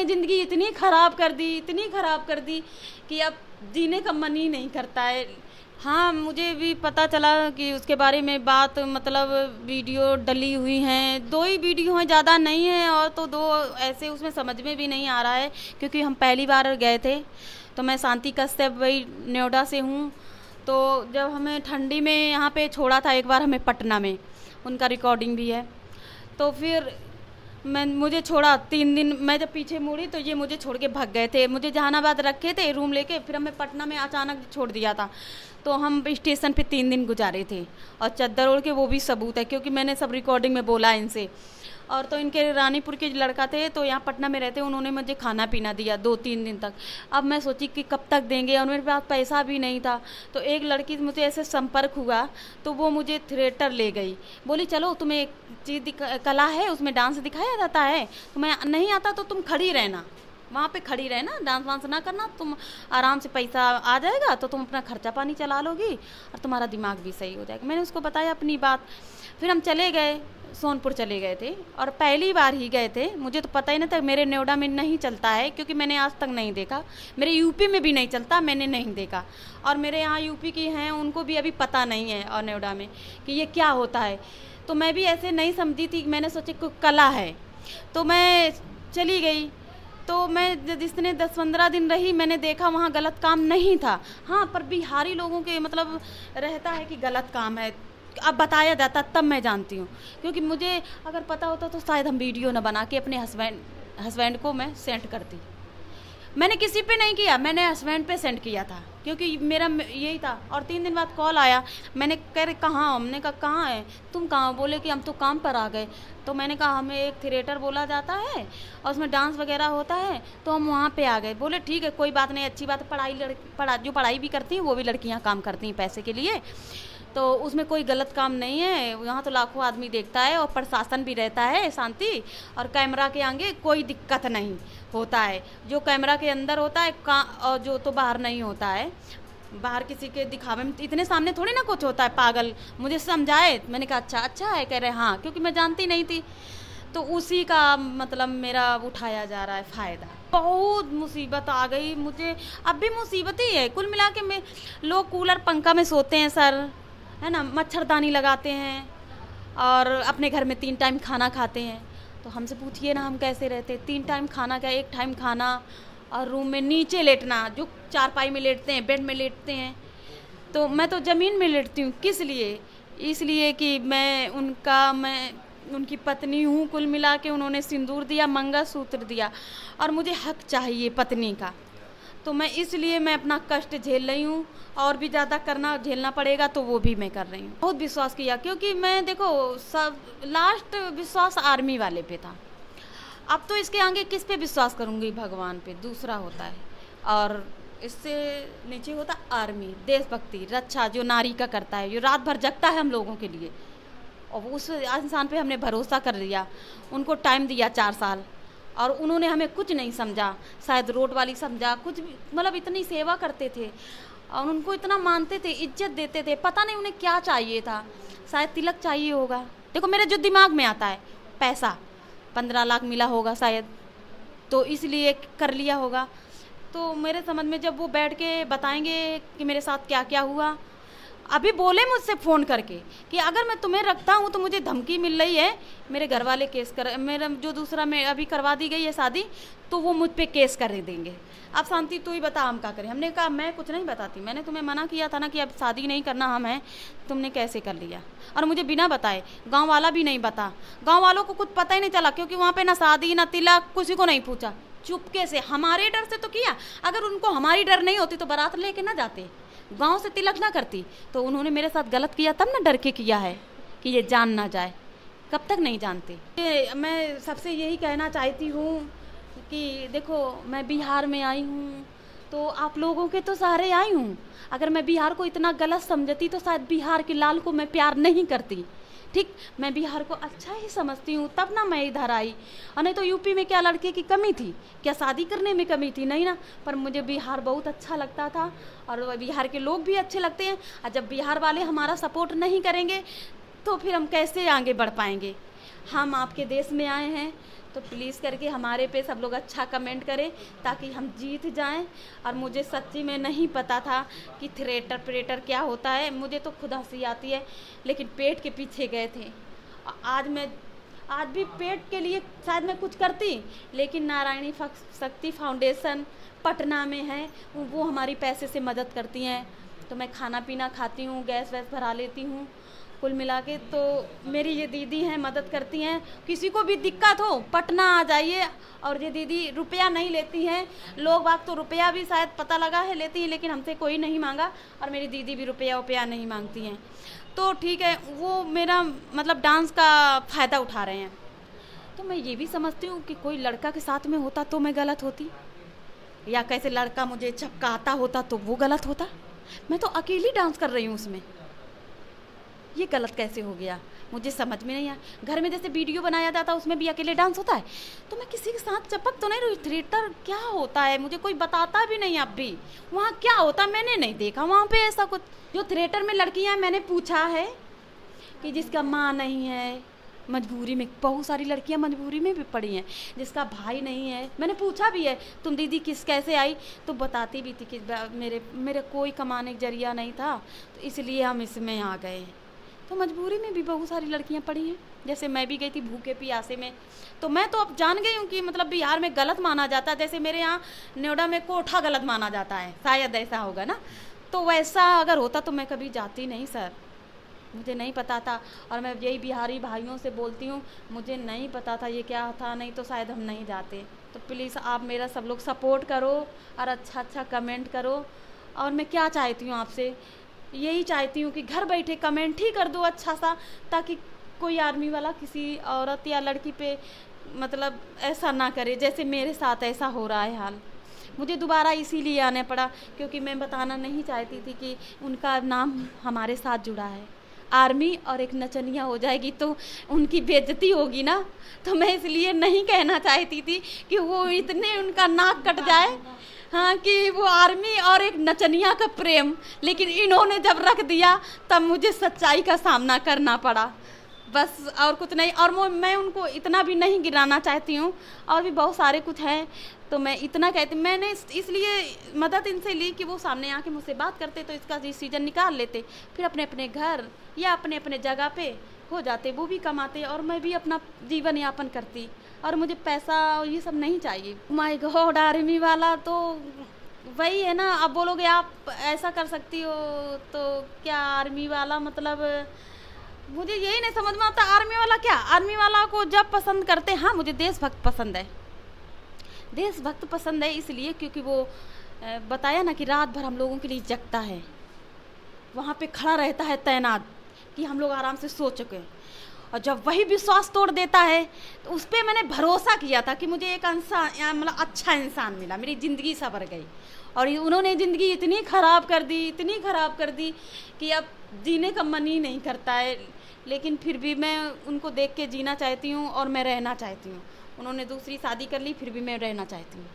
ज़िंदगी इतनी ख़राब कर दी, इतनी ख़राब कर दी कि अब जीने का मन ही नहीं करता है। हाँ, मुझे भी पता चला कि उसके बारे में बात मतलब वीडियो डली हुई हैं, 2 ही वीडियो हैं, ज़्यादा नहीं है, और तो 2 ऐसे उसमें समझ में भी नहीं आ रहा है क्योंकि हम पहली बार गए थे। तो मैं शांति कश्यप वही नोएडा से हूँ। तो जब हमें ठंडी में यहाँ पे छोड़ा था एक बार हमें पटना में, उनका रिकॉर्डिंग भी है। तो फिर मुझे छोड़ा 3 दिन, मैं जब पीछे मुड़ी तो ये मुझे छोड़ के भाग गए थे। मुझे जहानाबाद रखे थे रूम लेके, फिर हमें पटना में अचानक छोड़ दिया था। तो हम स्टेशन पे 3 दिन गुजारे थे, और चद्दर ओढ़ के, वो भी सबूत है क्योंकि मैंने सब रिकॉर्डिंग में बोला इनसे। और तो इनके रानीपुर के लड़का थे, तो यहाँ पटना में रहते, उन्होंने मुझे खाना पीना दिया 2-3 दिन तक। अब मैं सोची कि कब तक देंगे, और मेरे पास पैसा भी नहीं था। तो एक लड़की मुझे ऐसे संपर्क हुआ, तो वो मुझे थिएटर ले गई, बोली चलो तुम्हें एक चीज़ कला है, उसमें डांस दिखाया जाता है, तुम्हें नहीं आता तो तुम खड़ी रहना, वहाँ पे खड़ी रहना, डांस वांस ना करना, तुम आराम से पैसा आ जाएगा तो तुम अपना खर्चा पानी चला लोगी और तुम्हारा दिमाग भी सही हो जाएगा। मैंने उसको बताया अपनी बात। फिर हम चले गए, सोनपुर चले गए थे, और पहली बार ही गए थे, मुझे तो पता ही नहीं था। मेरे नोएडा में नहीं चलता है क्योंकि मैंने आज तक नहीं देखा, मेरे यूपी में भी नहीं चलता, मैंने नहीं देखा। और मेरे यहाँ यूपी की हैं, उनको भी अभी पता नहीं है और नोएडा में कि ये क्या होता है। तो मैं भी ऐसे नहीं समझी थी, मैंने सोचा कोई कला है, तो मैं चली गई। तो मैं जिसने 10-15 दिन रही, मैंने देखा वहाँ गलत काम नहीं था। हाँ, पर बिहारी लोगों के मतलब रहता है कि गलत काम है, अब बताया जाता तब मैं जानती हूँ, क्योंकि मुझे अगर पता होता तो शायद हम वीडियो न बना के अपने हस्बैंड को मैं सेंड करती। मैंने किसी पे नहीं किया, मैंने हस्बैंड पे सेंड किया था क्योंकि मेरा यही था। और 3 दिन बाद कॉल आया, मैंने कह कहाँ, हमने कहा कहाँ है, तुम कहाँ, बोले कि हम तो काम पर आ गए। तो मैंने कहा हमें एक थिएटर बोला जाता है और उसमें डांस वगैरह होता है, तो हम वहाँ पे आ गए। बोले ठीक है, कोई बात नहीं, अच्छी बात है, जो पढ़ाई भी करती हैं वो भी लड़कियाँ काम करती हैं पैसे के लिए, तो उसमें कोई गलत काम नहीं है, यहाँ तो लाखों आदमी देखता है और प्रशासन भी रहता है शांति, और कैमरा के आगे कोई दिक्कत नहीं होता है। जो कैमरा के अंदर होता है और जो तो बाहर नहीं होता है, बाहर किसी के दिखावे में इतने सामने थोड़ी ना कुछ होता है। पागल मुझे समझाए, मैंने कहा अच्छा अच्छा है, कह रहे हाँ, क्योंकि मैं जानती नहीं थी। तो उसी का मतलब मेरा उठाया जा रहा है फ़ायदा। बहुत मुसीबत आ गई मुझे, अब भी मुसीबत ही है। कुल मिला के मैं, लोग कूलर पंखा में सोते हैं सर, है ना, मच्छरदानी लगाते हैं और अपने घर में 3 टाइम खाना खाते हैं। तो हमसे पूछिए ना हम कैसे रहते। 3 टाइम खाना क्या, 1 टाइम खाना, और रूम में नीचे लेटना, जो चारपाई में लेटते हैं, बेड में लेटते हैं। तो मैं तो ज़मीन में लेटती हूँ। किस लिए? इसलिए कि मैं उनकी पत्नी हूँ। कुल मिला के उन्होंने सिंदूर दिया, मंगलसूत्र दिया, और मुझे हक चाहिए पत्नी का। तो इसलिए मैं अपना कष्ट झेल रही हूँ, और भी ज़्यादा झेलना पड़ेगा तो वो भी मैं कर रही हूँ। बहुत विश्वास किया, क्योंकि मैं देखो सब लास्ट विश्वास आर्मी वाले पे था। अब तो इसके आगे किस पे विश्वास करूँगी? भगवान पे, दूसरा होता है, और इससे नीचे होता आर्मी, देशभक्ति, रक्षा जो नारी का करता है, जो रात भर जगता है हम लोगों के लिए, और उस इंसान पे हमने भरोसा कर लिया, उनको टाइम दिया 4 साल, और उन्होंने हमें कुछ नहीं समझा, शायद रोड वाली समझा, कुछ भी, मतलब इतनी सेवा करते थे और उनको इतना मानते थे, इज्जत देते थे। पता नहीं उन्हें क्या चाहिए था, शायद तिलक चाहिए होगा। देखो मेरे जो दिमाग में आता है, पैसा 15 लाख मिला होगा शायद, तो इसलिए कर लिया होगा। तो मेरे समझ में जब वो बैठ के बताएंगे कि मेरे साथ क्या क्या हुआ, अभी बोले मुझसे फ़ोन करके कि अगर मैं तुम्हें रखता हूँ तो मुझे धमकी मिल रही है, मेरे घर वाले केस कर, मेरा जो दूसरा में अभी करवा दी गई है शादी, तो वो मुझ पे केस कर देंगे। अब शांति तू ही बता हम क्या करें। हमने कहा मैं कुछ नहीं बताती, मैंने तुम्हें मना किया था ना कि अब शादी नहीं करना हम हैं, तुमने कैसे कर लिया? और मुझे बिना बताए, गाँव वाला भी नहीं बता, गाँव वालों को कुछ पता ही नहीं चला, क्योंकि वहाँ पर ना शादी ना तिलक, किसी को नहीं पूछा, चुपके से हमारे डर से तो किया। अगर उनको हमारी डर नहीं होती तो बारात लेके ना जाते, गांव से तिलक ना करती। तो उन्होंने मेरे साथ गलत किया, तब ना डर के किया है कि ये जान ना जाए। कब तक नहीं जानते। मैं सबसे यही कहना चाहती हूँ कि देखो मैं बिहार में आई हूँ, तो आप लोगों के तो सहारे आई हूँ। अगर मैं बिहार को इतना गलत समझती तो शायद बिहार के लाल को मैं प्यार नहीं करती। ठीक, मैं बिहार को अच्छा ही समझती हूँ, तब ना मैं इधर आई। और नहीं तो यूपी में क्या लड़के की कमी थी, क्या शादी करने में कमी थी? नहीं ना। पर मुझे बिहार बहुत अच्छा लगता था, और बिहार के लोग भी अच्छे लगते हैं। और जब बिहार वाले हमारा सपोर्ट नहीं करेंगे तो फिर हम कैसे आगे बढ़ पाएंगे? हम आपके देश में आए हैं तो प्लीज़ करके हमारे पे सब लोग अच्छा कमेंट करें ताकि हम जीत जाएं। और मुझे सच्ची में नहीं पता था कि थिएटर क्या होता है, मुझे तो खुद हंसी आती है, लेकिन पेट के पीछे गए थे। आज भी पेट के लिए शायद मैं कुछ करती, लेकिन नारायणी शक्ति फाउंडेशन पटना में है, वो हमारी पैसे से मदद करती हैं। तो मैं खाना पीना खाती हूँ, गैस वैस भरा लेती हूँ, कुल मिला के तो मेरी ये दीदी हैं, मदद करती हैं। किसी को भी दिक्कत हो पटना आ जाइए। और ये दीदी रुपया नहीं लेती हैं, लोग बाग तो रुपया भी शायद पता लगा है लेती हैं, लेकिन हमसे कोई नहीं मांगा, और मेरी दीदी भी रुपया नहीं मांगती हैं। तो ठीक है, वो मेरा मतलब डांस का फ़ायदा उठा रहे हैं। तो मैं ये भी समझती हूँ कि कोई लड़का के साथ में होता तो मैं गलत होती, या कैसे लड़का मुझे चपकाता होता तो वो गलत होता। मैं तो अकेली डांस कर रही हूँ उसमें, ये गलत कैसे हो गया मुझे समझ में नहीं आया। घर में जैसे वीडियो बनाया जाता है उसमें भी अकेले डांस होता है, तो मैं किसी के साथ चपक तो नहीं रही। थिएटर क्या होता है मुझे कोई बताता भी नहीं, अब भी वहाँ क्या होता मैंने नहीं देखा वहाँ पे ऐसा कुछ। जो थिएटर में लड़कियाँ, मैंने पूछा है कि जिसका माँ नहीं है, मजबूरी में, बहुत सारी लड़कियां मजबूरी में भी पड़ी हैं, जिसका भाई नहीं है, मैंने पूछा भी है तुम दीदी कैसे आई, तो बताती भी थी कि मेरे कोई कमाने का जरिया नहीं था, तो इसलिए हम इसमें आ गए। तो मजबूरी में भी बहुत सारी लड़कियां पड़ी हैं, जैसे मैं भी गई थी भूखे प्यासे में। तो मैं तो अब जान गई हूँ कि मतलब बिहार में गलत माना जाता है, जैसे मेरे यहाँ नोएडा में कोठा गलत माना जाता है, शायद ऐसा होगा ना। तो वैसा अगर होता तो मैं कभी जाती नहीं सर, मुझे नहीं पता था। और मैं यही बिहारी भाइयों से बोलती हूँ, मुझे नहीं पता था ये क्या था, नहीं तो शायद हम नहीं जाते। तो प्लीज़ आप मेरा सब लोग सपोर्ट करो और अच्छा कमेंट करो। और मैं क्या चाहती हूँ आपसे, यही चाहती हूँ कि घर बैठे कमेंट ही कर दो अच्छा सा, ताकि कोई आर्मी वाला किसी औरत या लड़की पे मतलब ऐसा ना करे जैसे मेरे साथ ऐसा हो रहा है हाल। मुझे दोबारा इसीलिए आने पड़ा क्योंकि मैं बताना नहीं चाहती थी कि उनका नाम हमारे साथ जुड़ा है। आर्मी और एक नचनिया हो जाएगी तो उनकी बेइज्जती होगी ना, तो मैं इसलिए नहीं कहना चाहती थी कि वो इतने उनका नाक कट जाए, हाँ, कि वो आर्मी और एक नचनिया का प्रेम। लेकिन इन्होंने जब रख दिया तब मुझे सच्चाई का सामना करना पड़ा, बस और कुछ नहीं। और मैं उनको इतना भी नहीं गिराना चाहती हूँ, और भी बहुत सारे कुछ हैं। तो मैं इतना कहती, मैंने इसलिए मदद इनसे ली कि वो सामने आके मुझसे बात करते तो इसका डिसीजन निकाल लेते, फिर अपने अपने घर या अपने अपने जगह पे हो जाते, वो भी कमाते और मैं भी अपना जीवन यापन करती, और मुझे पैसा ये सब नहीं चाहिए। माय गॉड, आर्मी वाला तो वही है ना। अब बोलोगे आप ऐसा कर सकती हो, तो क्या आर्मी वाला मतलब मुझे यही नहीं समझ में आता। आर्मी वाला क्या, आर्मी वाला को जब पसंद करते, हाँ मुझे देशभक्त पसंद है, देशभक्त पसंद है इसलिए क्योंकि वो बताया ना कि रात भर हम लोगों के लिए जगता है, वहाँ पे खड़ा रहता है तैनात कि हम लोग आराम से सो चुके। और जब वही विश्वास तोड़ देता है तो उस पर मैंने भरोसा किया था कि मुझे एक इंसान मतलब अच्छा इंसान मिला, मेरी ज़िंदगी संवर गई। और उन्होंने ज़िंदगी इतनी ख़राब कर दी, इतनी ख़राब कर दी कि अब जीने का मन ही नहीं करता है। लेकिन फिर भी मैं उनको देख के जीना चाहती हूँ और मैं रहना चाहती हूँ। उन्होंने दूसरी शादी कर ली, फिर भी मैं रहना चाहती हूँ।